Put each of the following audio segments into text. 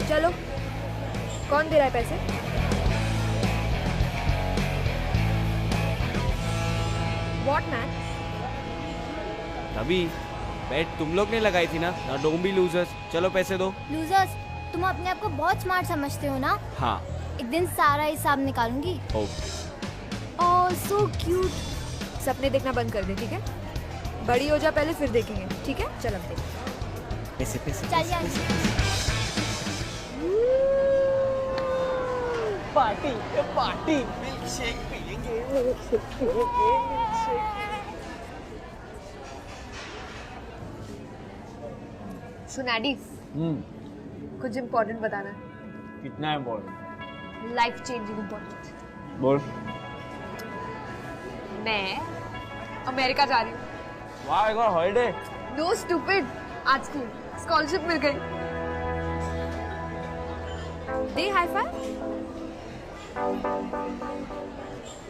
चलो, कौन दे रहा है पैसे? What man? अभी बैट तुम लोग ने लगाई थी ना डोंट बी लूजर्स। चलो पैसे दो। लूजर्स, तुम अपने आप को बहुत स्मार्ट समझते हो ना? हाँ। एक दिन सारा हिसाब निकालूंगी। ओह सो क्यूट। सपने देखना बंद कर दे, ठीक है? बड़ी हो जा पहले, फिर देखेंगे, ठीक है? चल अब देख। पैसे पैसे चल यार। पार्टी पार्टी मिल्क शेक पिएंगे, मिल्क शेक पिएंगे, मिल्क शेक। सुन एडी, कुछ इम्पोर्टेंट बताना। कितना इम्पोर्टेंट? Life changing important. बोल। मैं अमेरिका जा रही हूँ। वाह, एक और हॉलिडे। नो स्टूपिड, आज स्कॉलरशिप मिल गई। दे हाई फाइव।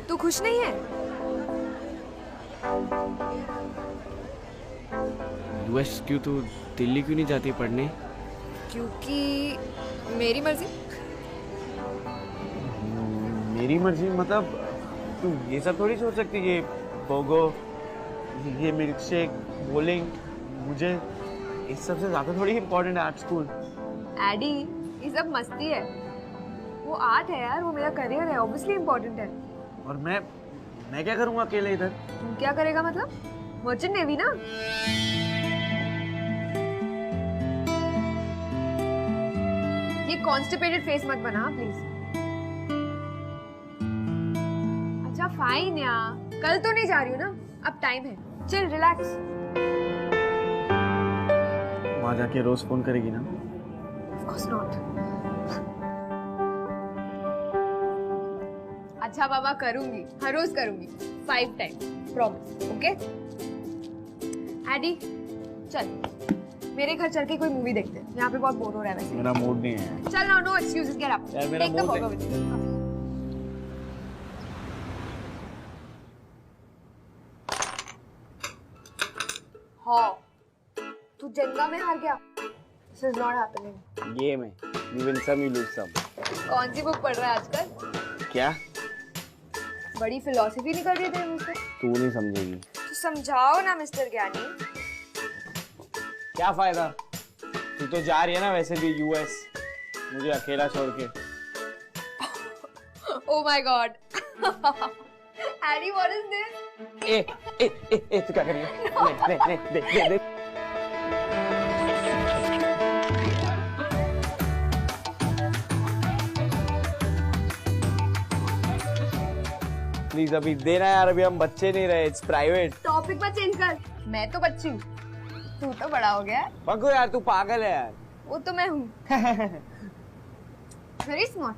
तू खुश नहीं है? यूएस क्यों? तू दिल्ली क्यों नहीं जाती पढ़ने? क्योंकि मेरी मर्जी। मेरी मर्जी मतलब तू ये सब थोड़ी सोच सकती है। पोगो, ये मिल्क शेक, बोलिंग, मुझे इस सब से ज्यादा थोड़ी इम्पोर्टेंट है आर्ट स्कूल। एडी, ये सब मस्ती है। वो आर्ट है यार, वो मेरा करियर है, ऑब्वियसली इम्पोर्टेंट है। और मैं क्या करूँगा अकेले इधर? तू क्या करेगा मतलब? मर्चेंट नेवी ना? ये कॉन्स्टिपेटेड फेस मत बना प्लीज। अच्छा फाइन यार, कल तो नहीं जा रही हूँ ना, अब टाइम है। Chill, relax. वहाँ जाके रोज फोन करेगी ना? Of course not. अच्छा बाबा, करूंगी, हर रोज करूंगी, 5 टाइम, प्रॉमिस, ओके? एडी, चल मेरे घर चल के कोई मूवी देखते हैं, यहाँ पे बहुत बोर हो रहा है वैसे। मेरा मूड नहीं है। चल ना, नो एक्सक्यूजेस, गेट अप। यार मेरा मूड है। हाँ, तू जंगा में हार गया। This is not happening. Game है, you win some, you lose some. कौन सी बुक पढ़ रहा है आजकल? क्या? बड़ी फिलॉसफी निकल रही है मुझसे। तू नहीं समझेगी। तो समझाओ ना मिस्टर ज्ञानी। क्या फायदा? तू तो जा रही है ना वैसे भी यूएस, मुझे अकेला छोड़ के। Oh my God. Harry, what is this? तू क्या कर रही है? देख। प्लीज अभी देना यार, अभी हम बच्चे नहीं रहे, इट्स प्राइवेट। टॉपिक पर चेंज कर। मैं तो बच्ची हूँ, तू तो बड़ा हो गया। पक्को यार, तू पागल है यार। वो तो मैं हूँ। Very smart.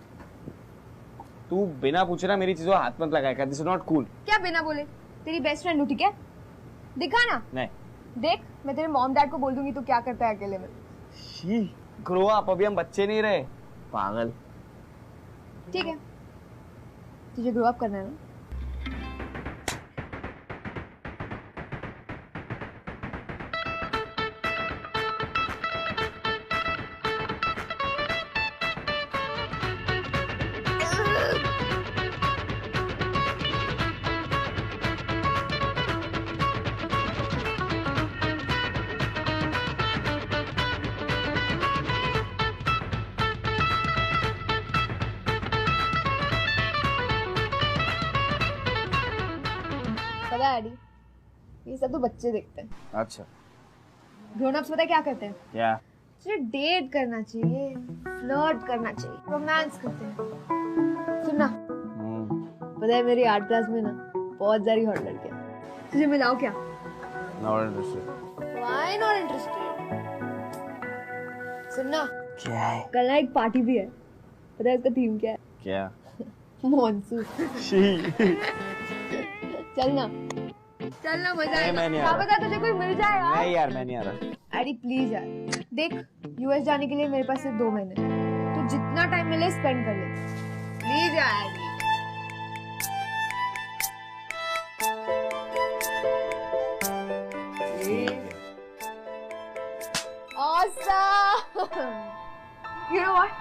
तू बिना पूछे ना मेरी चीजों हाथ मत लगाया कर, दिस इज नॉट कूल। क्या बिना बोले? तेरी बेस्ट फ्रेंड हूँ, ठीक है? दिखा ना। नहीं। देख, मैं तेरे मॉम डैड को बोल दूंगी तू क्या करता है अकेले में। शी, ग्रो अप, अभी हम बच्चे नहीं रहे। पागल। ठीक है, तुझे ग्रो अप करना है ना? पता है एडी, ये सब तो बच्चे देखते हैं। अच्छा ग्रोन अप्स पता है क्या करते हैं? क्या? सिर्फ डेट करना चाहिए, फ्लर्ट करना चाहिए, रोमांस करते हैं। सुनना, पता है मेरी आर्ट क्लास में ना बहुत सारी हॉट लड़कियां, तुझे मिलाओ क्या? Not interested. Why not interested? सुनना, क्या है? कल ना एक पार्टी भी है, पता है उसका थीम क्या है? क्या? मॉनसून। चलना चलना, मजा आएगा। क्या पता तुझे कोई मिल जाए यार। नहीं यार, मैं नहीं आ रहा। अरे प्लीज यार, देख यूएस जाने के लिए मेरे पास सिर्फ 2 महीने, तो जितना टाइम मिले स्पेंड कर ले प्लीज यार। Awesome! You know what?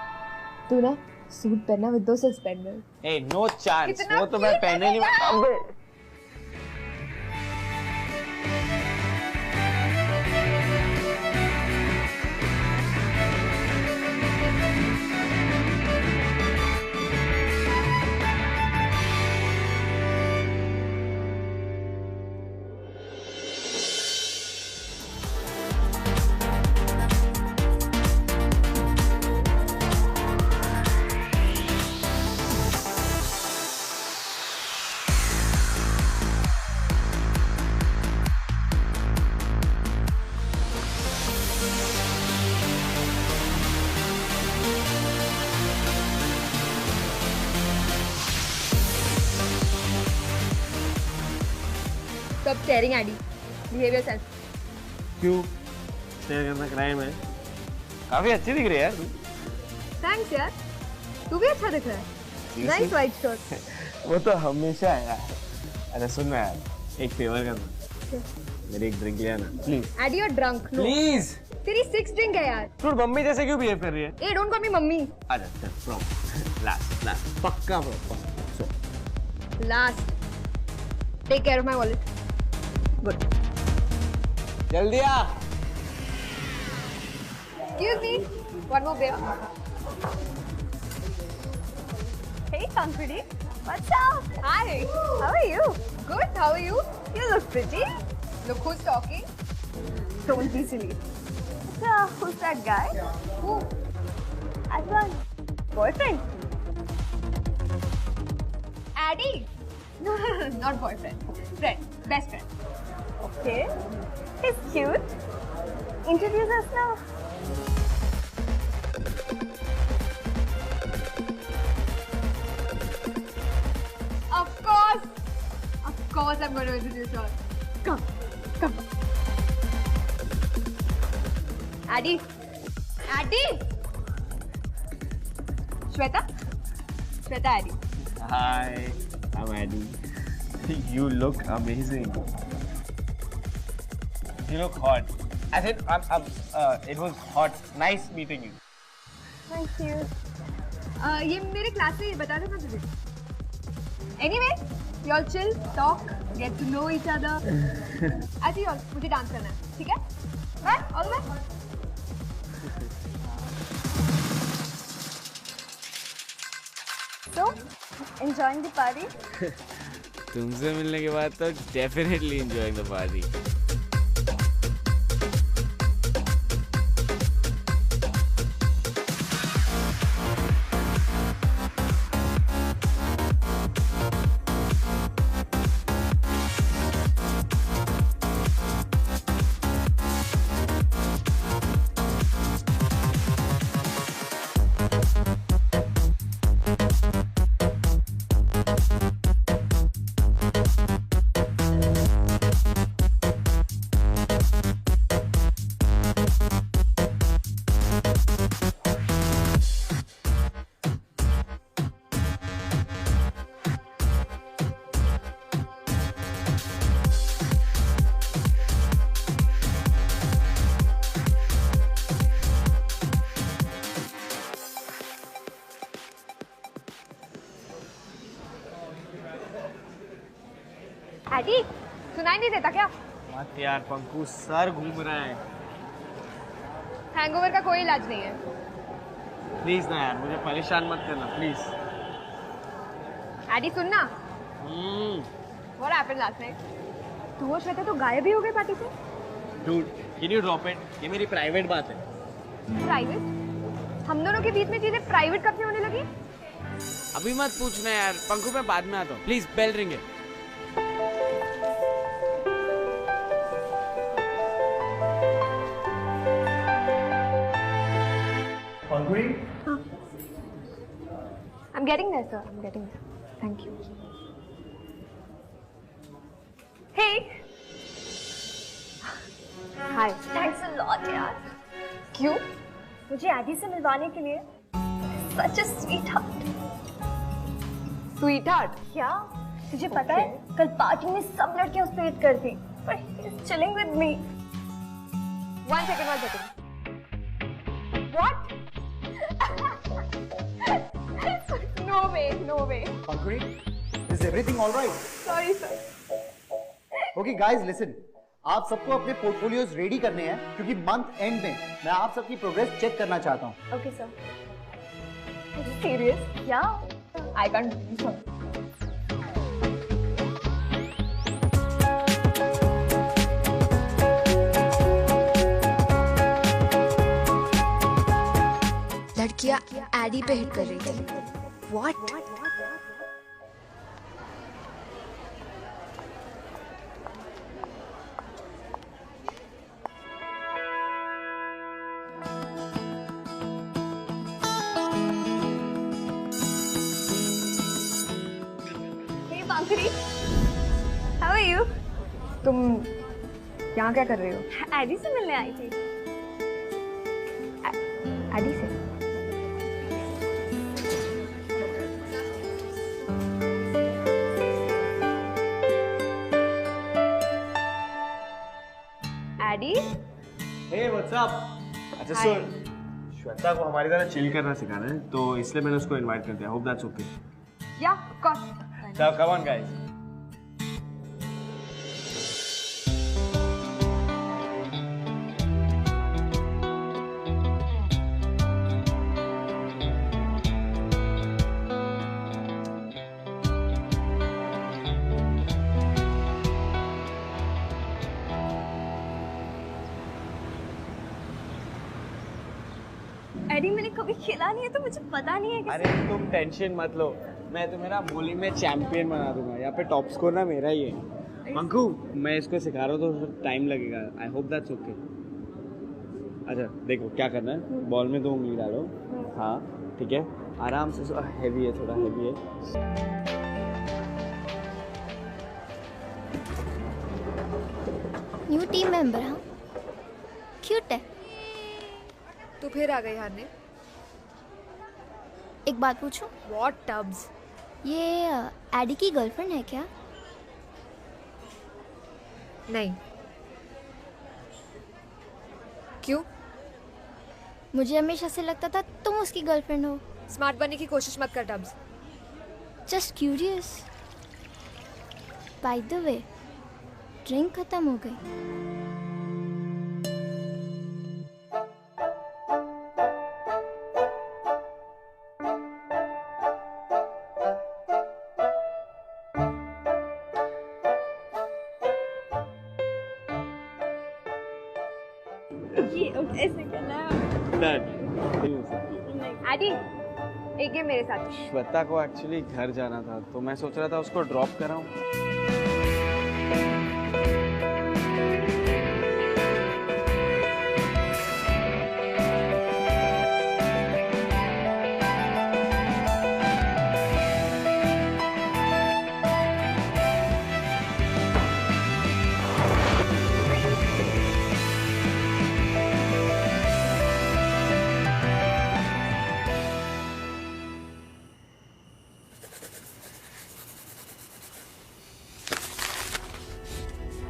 तू ना सूट पहनना विद दो सस्पेंडर। ए नो चांस, कितना वो तो मैं cute पहने नहीं। लगेगा। अबे Stop staring at me. Behave yourself. क्यों? शेयर करना क्राइम है? काफी अच्छी दिख रही है यार तू। Thanks यार। तू भी अच्छा दिख रहा है। Nice white shirt. वो तो हमेशा है यार। अरे सुन ना यार, एक फेवर करना, मेरी एक ड्रिंक ले आना please. Addy, you're drunk. No. Please. तेरी 6 drink है यार। तू मम्मी जैसे क्यों बिहेव कर रही है? Hey, don't call me mummy. आजा चल फ्रॉम लास्ट पक्का from. Last. Take care of my wallet. Good. जल्दी आ। Excuse me. One more beer. Hey, Concrete. What's up? Hi. How are you? Good. How are you? You look pretty. Look who's talking. Don't be silly. So, who's that guy? Who? Advan. Boyfriend? Addy? No, not boyfriend. Friend. Best friend. Okay. He's cute. Introduce us now. Of course I'm going to introduce her. Come. Addy. Shweta, Addy. Hi, I'm Addy. You look amazing. You look hot. I said, it was hot. Nice meeting you. Thank you. ये मेरे class से बता दो ना तुझे. Anyway, you all chill, talk, get to know each other. ऐसे ही और मुझे डांस करना है, ठीक है? Bye, all the best. So, enjoying the party? तुमसे मिलने के बाद तो definitely enjoying the party. Addy, सुनाई नहीं देता क्या? मत यार पंकु, सर घूम रहा है। हैंगओवर का कोई इलाज नहीं है। प्लीज ना यार, मुझे परेशान मत करना प्लीज। Addy, सुनना. What happened last night? तू और श्वेता तो गायब ही हो गए पार्टी से। Dude, can you drop it? ये मेरी प्राइवेट बात है। प्राइवेट? हम दोनों के बीच में चीजें प्राइवेट कब से होने लगी? अभी मत पूछना यार, पंकु मैं बाद में आता हूँ। प्लीज बेल रिंग है। I'm getting there, sir. I'm getting there. Thank you. Hey. Hi. Thanks a lot, यार. क्यों? मुझे एडी से मिलवाने के लिए? Such a sweetheart. Sweetheart? क्या? तुझे पता है कल पार्टी में सब लड़कियां उससे वेट करती, but he's chilling with me. One second. What? No way. Pankuri, is everything all right? Sorry, sir. Okay, guys, listen. आप सबको अपने पोर्टफोलियोज रेडी करने हैं क्योंकि मंथ एंड में मैं आप सबकी प्रोग्रेस चेक करना चाहता हूँ। Okay, sir. Are you serious? Yeah. I can't believe it. लड़कियां एडी पे हिट कर रही थी। What? Hey, Pankuri. How are you? तुम यहाँ क्या कर रही हो? एडी से मिलने आई थी। एडी से? एडी? Hey, what's up? अच्छा सुन, श्वेता को हमारी तरह चिल करना सिखाना है, तो इसलिए मैंने उसको इनवाइट कर दिया। Hope that's okay. Yeah, of course. So come on, guys. Addie मैंने कभी खेला नहीं है तो मुझे पता नहीं है अरे तुम टेंशन मत लो, मैं तुम्हें बॉलिंग में चैंपियन बना दूंगा। यहाँ पे टॉप स्कोर ना मेरा ही है। पंकु, मैं इसको सिखा रहा हूँ तो टाइम लगेगा। I hope that's okay. अच्छा देखो क्या करना है, बॉल में 2 उंगली डालो। हाँ ठीक है, आराम से। हैवी है, थोड़ा हैवी है। New team member. हाँ क्यूट है। तू फिर आ गई हारने। एक बात पूछूं? What tubs? ये एडी की गर्लफ्रेंड है क्या? नहीं। क्यों? मुझे हमेशा से लगता था तुम उसकी गर्लफ्रेंड हो। स्मार्ट बनने की कोशिश मत कर tubs. Just curious. By the way, drink खत्म हो गई। ऐसे करना है। एडी, एक गेम मेरे साथ। श्वेता को एक्चुअली घर जाना था, तो मैं सोच रहा था उसको ड्रॉप कराऊं।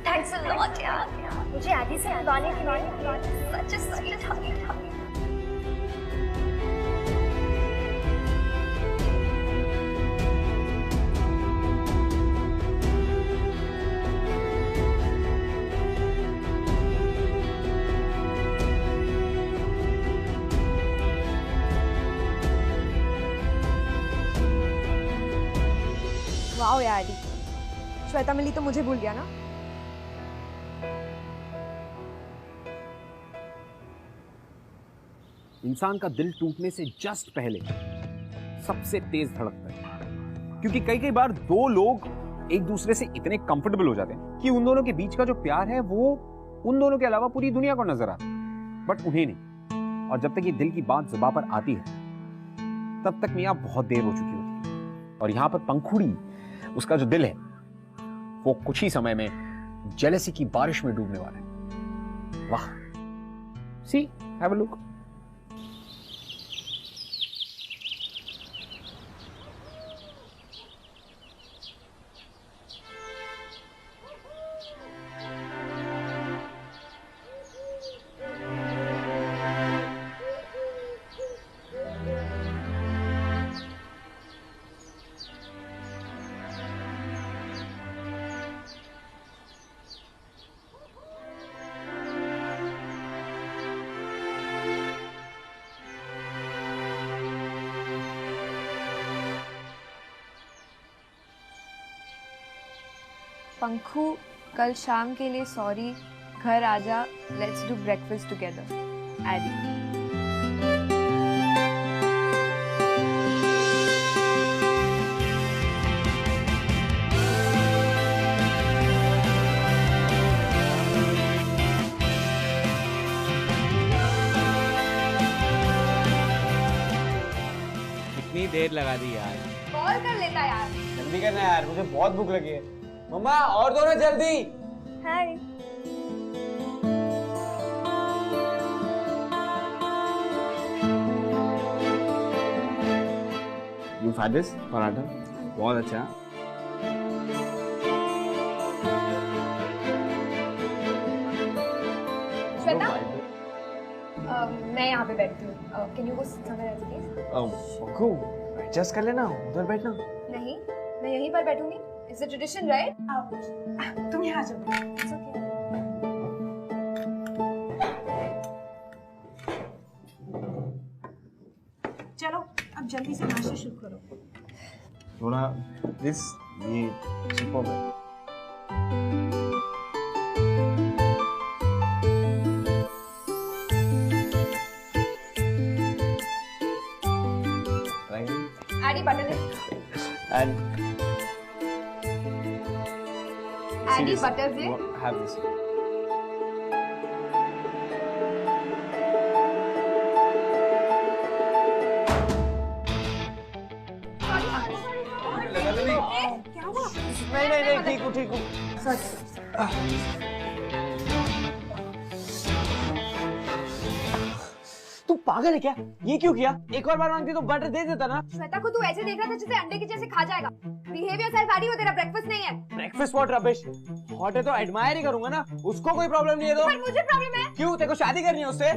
Thanks a lot, यार। मुझे एडी से मिलवाने के लिए such a sweetheart। वाओ यार एडी, श्वेता मिली तो मुझे भूल गया ना। इंसान का दिल टूटने से जस्ट पहले सबसे तेज धड़कता है, क्योंकि कई कई बार दो लोग एक दूसरे से इतने कंफर्टेबल हो जाते हैं कि उन दोनों के बीच का जो प्यार है वो उन दोनों के अलावा पूरी दुनिया को नजर आता है, बट उन्हें नहीं। और जब तक ये दिल की बात जुबान पर आती है तब तक मियां बहुत देर हो चुकी होती है। और यहां पर पंखुड़ी, उसका जो दिल है, वो कुछ ही समय में जेलसी की बारिश में डूबने वाला है। वाह, सी, हैव अ लुक। पंखू, कल शाम के लिए सॉरी, घर आजा, let's do breakfast together. Addie. कितनी देर लगा दी यार। कॉल कर लेता यार। जल्दी करना यार, मुझे बहुत भूख लगी है। मम्मा और दो ना जल्दी। हाय। You had this पराठा बहुत अच्छा। श्वेता, मैं यहाँ पे बैठती हूँ। Can you go somewhere else, please? Pankhu, adjust कर लेना, उधर बैठना। नहीं, मैं यहीं पर बैठूंगी। It's a tradition, right? तुम यहाँ जाओ। It's okay. चलो अब जल्दी से नाश्ता शुरू करो। थोड़ा दिस ये सुपर है। Addie butter this. And Addie butter this. have this. क्या हुआ? नहीं ठीक हूँ ठीक हूँ। तू पागल है क्या? ये क्यों किया? एक और बार मांगती तो बटर दे देता ना। श्वेता को तू ऐसे देख रहा था जैसे अंडे के जैसे खा जाएगा। Behave yourself, Addie, वो तेरा ब्रेकफास्ट नहीं है। Breakfast what rubbish. हॉट है तो एडमायर ही करूंगा ना, उसको कोई प्रॉब्लम नहीं है तो। पर मुझे प्रॉब्लम है। क्यों? तेरे को शादी करनी है उससे?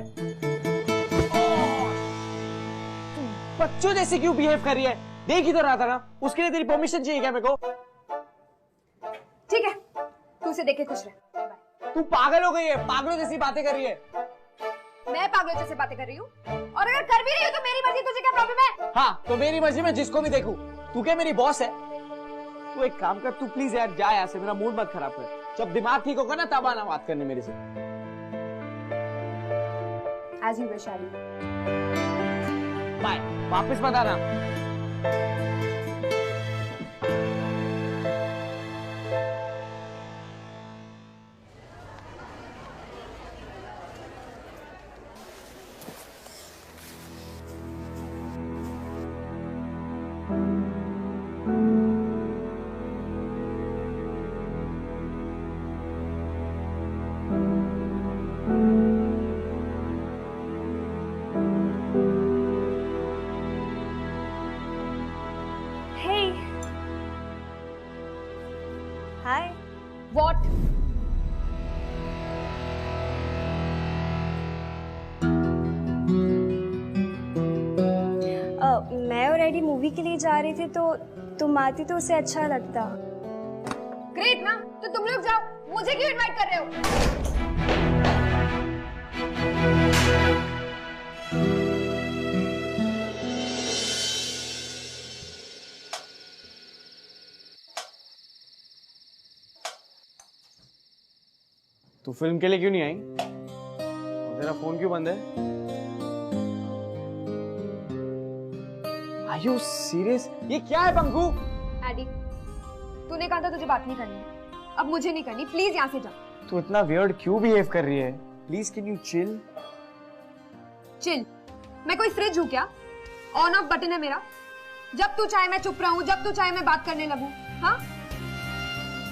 तू बच्चों जैसे क्यों बिहेव कर रही है? देख ही तो रहा था ना, उसके लिए तेरी परमिशन चाहिए क्या मेरे को? ठीक है, तू उसे देख के खुश रह। तू पागल हो गई है, पागलों जैसी बातें कर रही है। मैं पागलों जैसे बातें कर रही हूँ, और अगर कर भी रही हूँ तो मेरी मर्जी, तुझे क्या प्रॉब्लम है? हाँ, तो मेरी मर्जी में जिसको भी देखूं। तू क्या मेरी बॉस है? तू एक काम कर, तू प्लीज यार जा यहाँ से, मेरा मूड मत खराब कर। जब दिमाग ठीक होगा ना तब आना बात करने मेरे से। As you wish, Addie. Bye, वापस मत आना। Hey. Hi. What? मैं और एडी मूवी के लिए जा रहे थे तो तुम आती तो उसे अच्छा लगता। ग्रेट ना, तो तुम लोग जाओ, मुझे क्यों इनवाइट कर रहे हो? तू फिल्म के लिए क्यों नहीं आई? और तेरा फोन क्यों बंद है? Are you serious? ये क्या है पंकु? एडी, तूने कहा था तुझे बात नहीं करनी, अब मुझे नहीं करनी, प्लीज यहाँ से जा। तू इतना weird क्यों behave कर रही है? Please can you chill? Chill? मैं कोई फ्रिज हूँ क्या? ऑन ऑफ बटन है मेरा। जब तू चाहे मैं चुप रहूं, जब तू चाहे मैं बात करने लगूं। हाँ?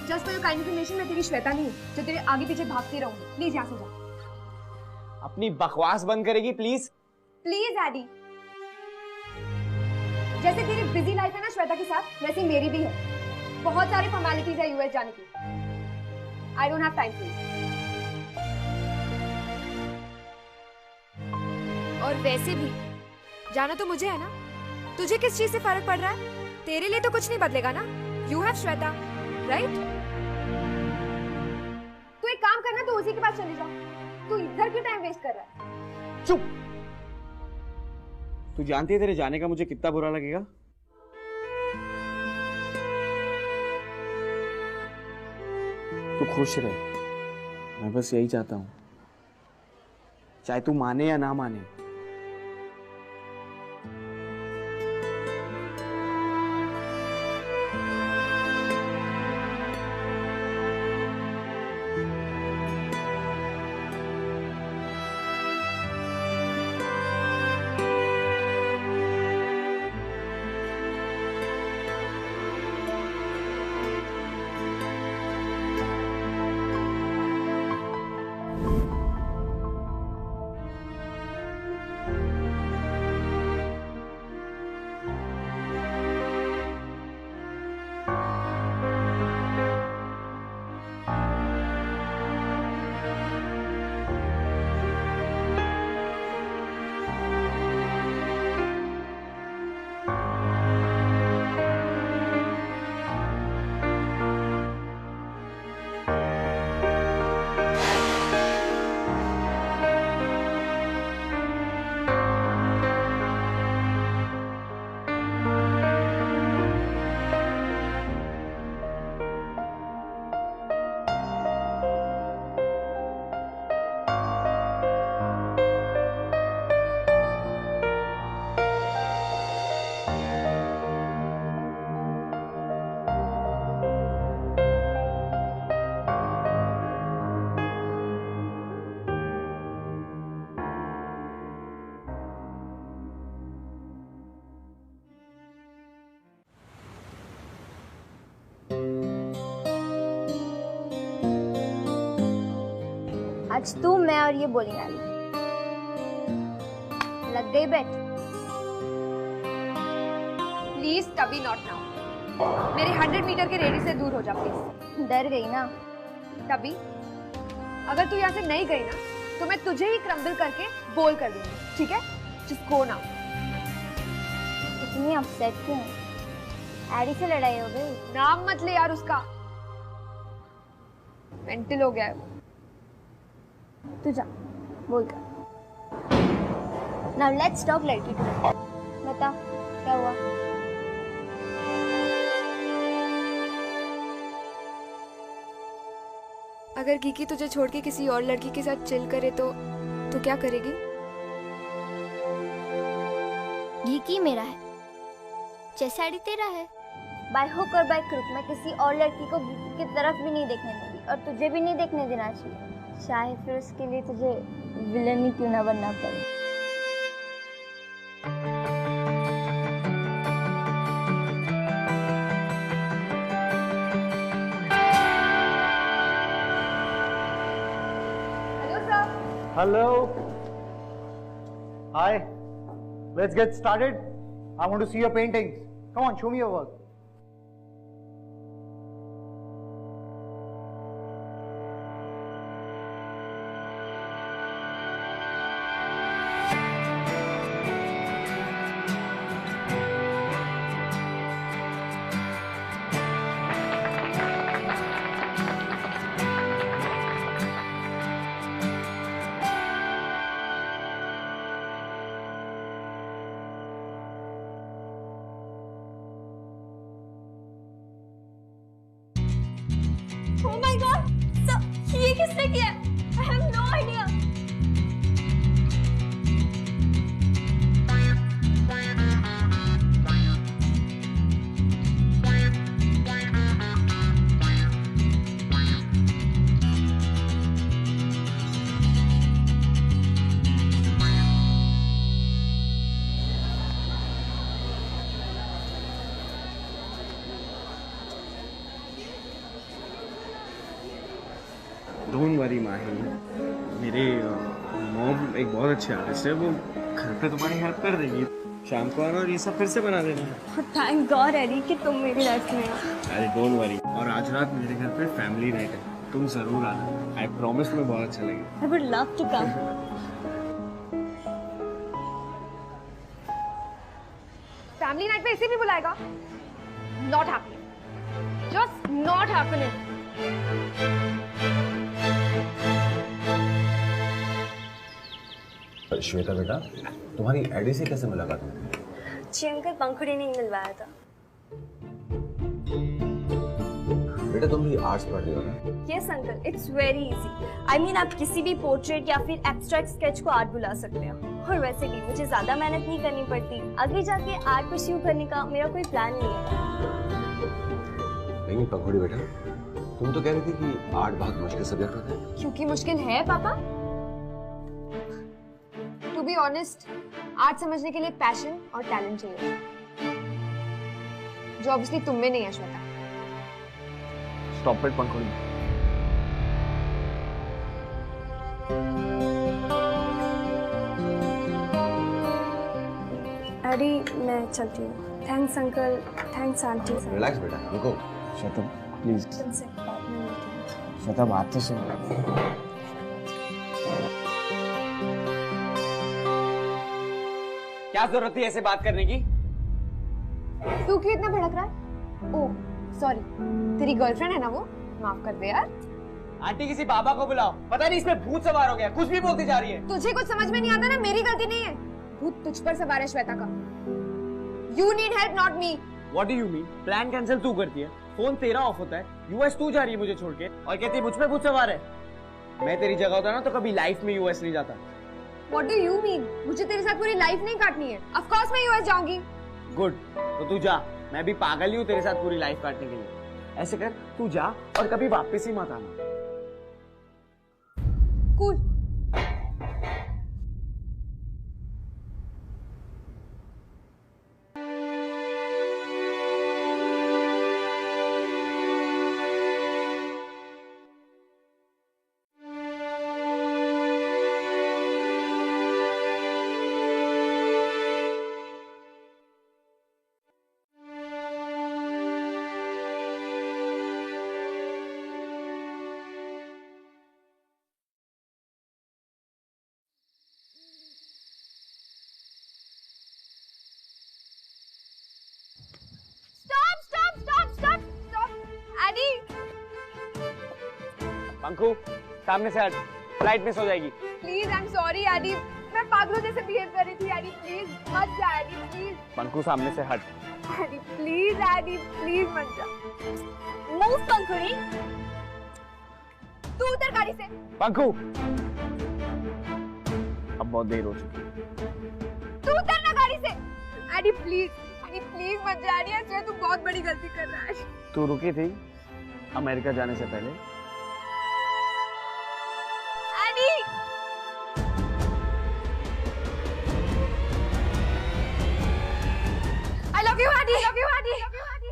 Just for your kind information, मैं तेरी श्वेता नहीं हूँ जो तेरे आगे पीछे भागती रहूंगी। प्लीज यहाँ से जा। अपनी बकवास बंद करेगी प्लीज? Please AD. जैसे तेरी बिजी लाइफ है ना श्वेता के साथ, वैसे मेरी भी है। बहुत सारी फॉर्मेलिटीज है यूएस जाने की। I don't have time for you. और वैसे भी जाना तो मुझे है ना, तुझे किस चीज से फर्क पड़ रहा है? तेरे लिए तो कुछ नहीं बदलेगा ना। You have Shweta, right? तू एक काम करना, तू उसी के पास चली जा। तू इधर क्यों टाइम वेस्ट कर रहा है? चुप। तू जानती है तेरे जाने का मुझे कितना बुरा लगेगा? तू खुश रहे, मैं बस यही चाहता हूं, चाहे तू माने या ना माने। आज तू, मैं और ये बोलिंग आ रही। लग गई bet? Please Tubby not now. मेरे 100 मीटर के रेडियस से दूर हो जा प्लीज। डर गई ना? टबी, अगर तू यहाँ से नहीं गई ना तो मैं तुझे ही क्रम्बल करके बोल कर दूंगी, ठीक है? Just go now. इतनी अपसेट क्यों है? एडी से लड़ाई हो गई? नाम मत ले यार उसका, मेंटल हो गया है वो। तू जा, बोल कर। नाउ लेट्स टॉक लड़की टू लड़की। बता क्या हुआ? अगर कीकी तुझे छोड़ के किसी और लड़की के साथ चिल करे तो क्या करेगी? कीकी मेरा है, जैसा एडी तेरा है। बाय हुक और बाय क्रुक मैं किसी और लड़की को कीकी की तरफ भी नहीं देखने दूंगी, और तुझे भी नहीं देखने देना चाहिए, चाहे फिर उसके लिए तुझे विलन ही क्यों ना बनना पड़े। Hello sir. Hello. Hi. Let's get started. I want to see your paintings. Come on, show me your work. Oh my God! So ये किसने किया? I have no idea. Worry Mahi, मेरे मॉम एक बहुत अच्छे आर्टिस्ट है, वो घर पे तुम्हारी हेल्प कर देगी। शाम को आना और ये सब फिर से बना देना। थैंक गॉड एरी कि तुम मेरी लाइफ में हो। अरे डोंट वरी। और आज रात मेरे घर पे फैमिली नाइट है, तुम जरूर आना। आई प्रॉमिस तुम्हें बहुत अच्छा लगेगा। I would love to come. Family night पे इसे भी बुलाएगा? Not happening, just not happening. Shweta बेटा, तुम्हारी एडी से कैसे मुलाकात हुई? जी अंकल, पंखुड़ी ने मिलवाया था। बेटा तुम भी आर्ट्स पढ़ रही हो ना? Yes uncle, it's very easy. I mean आप किसी भी पोर्ट्रेट या फिर एब्स्ट्रैक्ट स्केच को आर्ट बुला सकते हो। और वैसे भी मुझे ज्यादा मेहनत नहीं करनी पड़ती। आगे जाके आर्ट परस्यू करने का मेरा कोई प्लान नहीं है। नहीं पंखुड़ी बेटा, तुम तो कह रही थी कि आर्ट बहुत मुश्किल सब्जेक्ट होता है। क्योंकि मुश्किल है पापा। टू बी ऑनेस्ट, आर्ट समझने के लिए पैशन और टैलेंट चाहिए, जो ऑब्वियसली तुम में नहीं है श्वेता। स्टॉप इट पंखुड़ी। अरे मैं चलती हूँ। Thanks uncle, thanks aunty. Relax बेटा, रुको। श्वेता प्लीज। तुमसे बात नहीं होती। श्वेता बात तो सुन। क्या जरूरत थी ऐसे बात करने की? तू क्यों इतना भड़क रहा है? ओह सॉरी, तेरी गर्लफ्रेंड है ना वो? माफ कर दे यार। आंटी किसी बाबा को बुलाओ, पता नहीं इसमें भूत सवार हो गया, कुछ भी बोलती जा रही है। तुझे कुछ समझ में नहीं आता ना, मेरी गलती नहीं है। भूत तुझ पर सवार है श्वेता का। You need help not me. What do you mean? Plan cancel तू करती है, फोन तेरा ऑफ होता है, यूएस तू जा रही है मुझे छोड़ के और कहती है मुझ पे भूत सवार है। मैं तेरी जगह होता ना तो कभी लाइफ में यूएस नहीं जाता। What do you mean? मुझे तेरे साथ पूरी लाइफ नहीं काटनी है। Of course मैं यूएस जाऊंगी। गुड, तो तू जा, मैं भी पागल ही हूँ तेरे साथ पूरी लाइफ काटने के लिए। ऐसे कर, तू जा और कभी वापस ही मत आना। कूल। पंखू, सामने से हट, फ्लाइट मिस हो जाएगी। Please, I am sorry Addie, मैं पागलों जैसे बिहेव कर रही थी। एडी प्लीज मत जा। AD please. पंखू सामने से हट। एडी प्लीज, एडी प्लीज मत जा। मूव पंखुड़ी। तू उतर गाड़ी से। पंखू, अब बहुत देर हो चुकी है। तू उतर ना गाड़ी से। एडी प्लीज, एडी प्लीज मत जा। एडी ऐसे तू बहुत बड़ी गलती कर रहा है। तू रुकी थी अमेरिका जाने से पहले। I love you, Adi. I love you, Adi. I love you, Adi.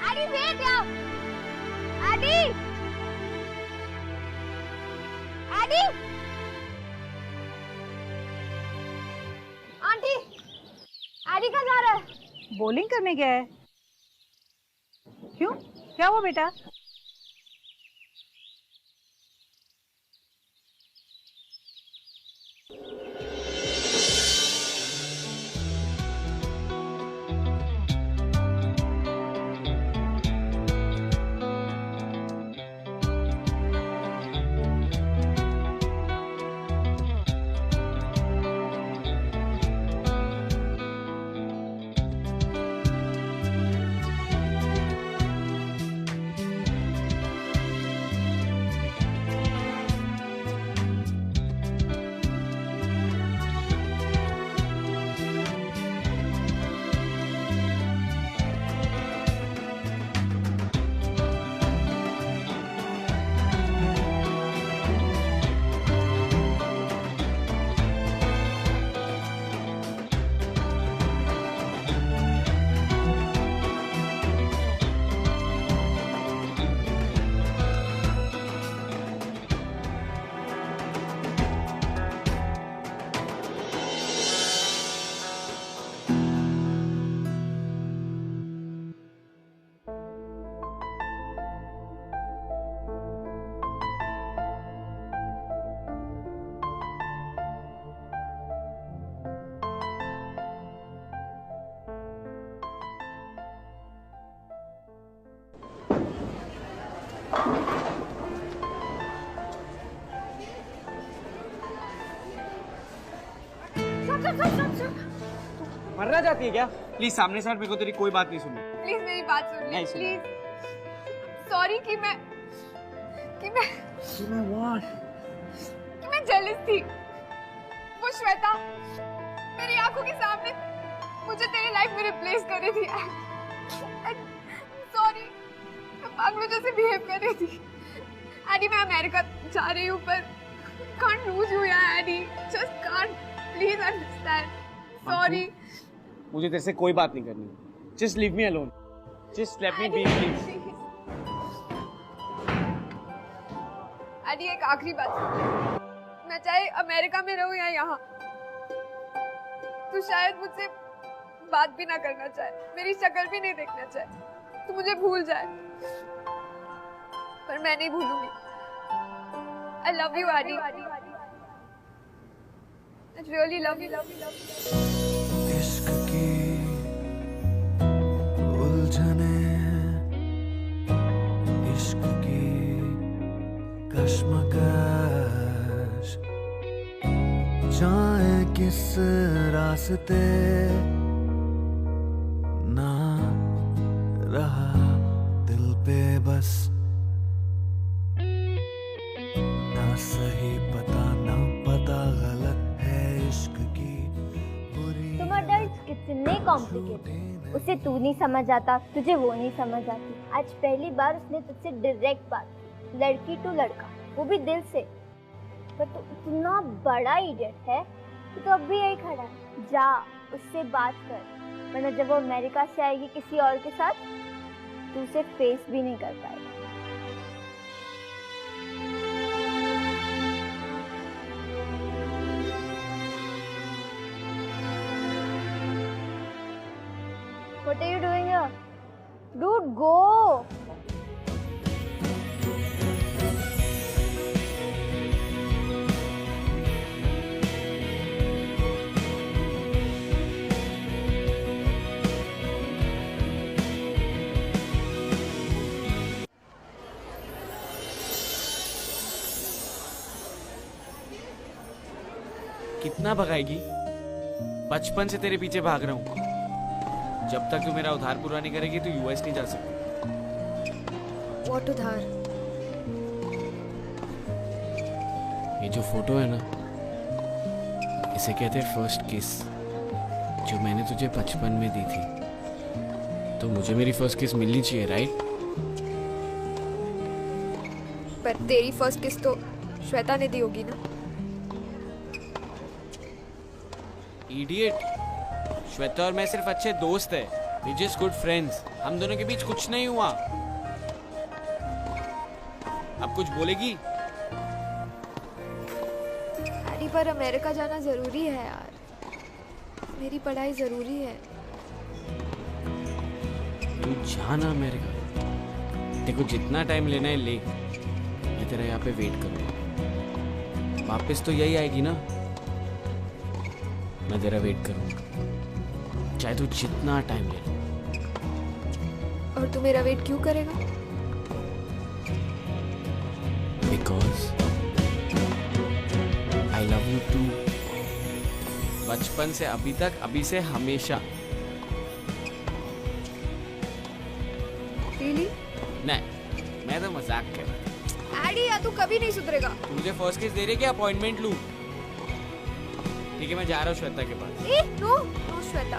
Adi, wait now. Adi. Adi. Aunty, आदि कहाँ जा रहा है? बॉलिंग करने गया है। क्यों, क्या हुआ बेटा? मरना चाहती है क्या? प्लीज सामने से हट, मेरे को तेरी कोई बात नहीं सुननी। प्लीज मेरी बात सुन ले प्लीज। सॉरी कि मैं जेलस थी। वो श्वेता मेरी आंखों के सामने मुझे तेरी लाइफ में रिप्लेस कर रही थी। सॉरी, मैं पागलों जैसे बिहेव कर रही थी। एडी मैं अमेरिका जा रही हूँ पर can't lose you यार AD, just can't, please understand, sorry। मुझे तेरे से कोई बात नहीं करनी। Just leave me alone, just let me be please। Addie एक आखिरी बात, मैं चाहे अमेरिका में रहूँ या यहाँ, तू शायद मुझसे बात भी ना करना चाहे, मेरी शक्ल भी नहीं देखना चाहे, तू मुझे भूल जाए, पर मैं नहीं भूलूंगी। I love you, Adi. I really love you. इश्क की उलझने, इश्क की कश्मकश, जाए किस रास्ते ना रहा दिल पे बस, सही पता ना पता गलत है इश्क की बुरी। तुम्हारा दर्द कितने कॉम्प्लिकेटेड, उसे तू नहीं समझ आता, तुझे वो नहीं समझ आती। आज पहली बार उसने तुझसे डायरेक्ट बात की, लड़की टू लड़का, वो भी दिल से। पर तू इतना बड़ा इडियट है कि तो अब भी यही खड़ा है। जा उससे बात कर, वरना जब वो अमेरिका से आएगी किसी और के साथ, तू उसे फेस भी नहीं कर पाएगा। What are you doing here? Dude, go! कितना भगाएगी? बचपन से तेरे पीछे भाग रहा हूँ। जब तक तू मेरा उधार पूरा नहीं करेगी तो यूएस नहीं जा सकती। What उधार? ये जो फोटो है ना, इसे कहते हैं फर्स्ट किस, जो मैंने तुझे बचपन में दी थी। तो मुझे मेरी फर्स्ट किस मिलनी चाहिए, राइट? पर तेरी फर्स्ट किस तो श्वेता ने दी होगी ना? इडियट, श्वेता और मैं सिर्फ अच्छे दोस्त हैं, we just good friends। हम दोनों के बीच कुछ नहीं हुआ। अब कुछ बोलेगी? एडी पर अमेरिका जाना जरूरी है यार, मेरी पढ़ाई जरूरी है। तू जाना अमेरिका, देखो जितना टाइम लेना है ले, मैं तेरा यहाँ पे वेट करूँगा। वापस तो यही आएगी ना, मैं तेरा वेट करूँगा, चाहे तू जितना टाइम ले। और तू मेरा वेट क्यों करेगा? Because I love you too। बचपन से अभी तक, अभी से हमेशा। Really? नहीं, मैं तो मजाक कर रहा हूँ। एडी या तू कभी नहीं सुधरेगा। मुझे फर्स्ट किस दे रही क्या? अपॉइंटमेंट लूँ? ठीक है, मैं जा रहा हूँ श्वेता के पास। नो श्वेता,